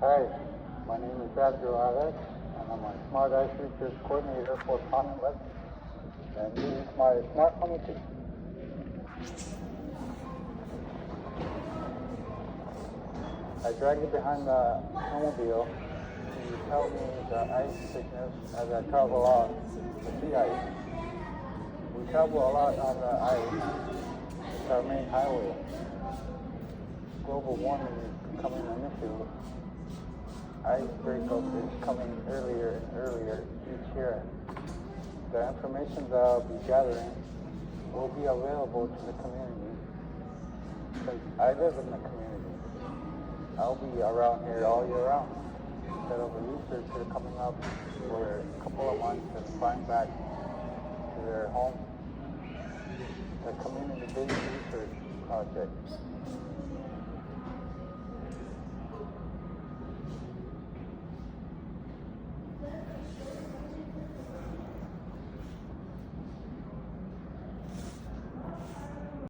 Hi, my name is Abdul Alex, and I'm a Smart Ice Research Coordinator for Common Web, and this is my Smart Committee. I drag you behind the snowmobile, and you tell me the ice thickness as I travel on the sea ice. We travel a lot on the ice. It's our main highway. Global warming is becoming an issue. Ice breakup is coming earlier and earlier each year. The information that I'll be gathering will be available to the community because I live in the community. I'll be around here all year round instead of a researcher coming up for a couple of months and flying back to their home. The community-based research project.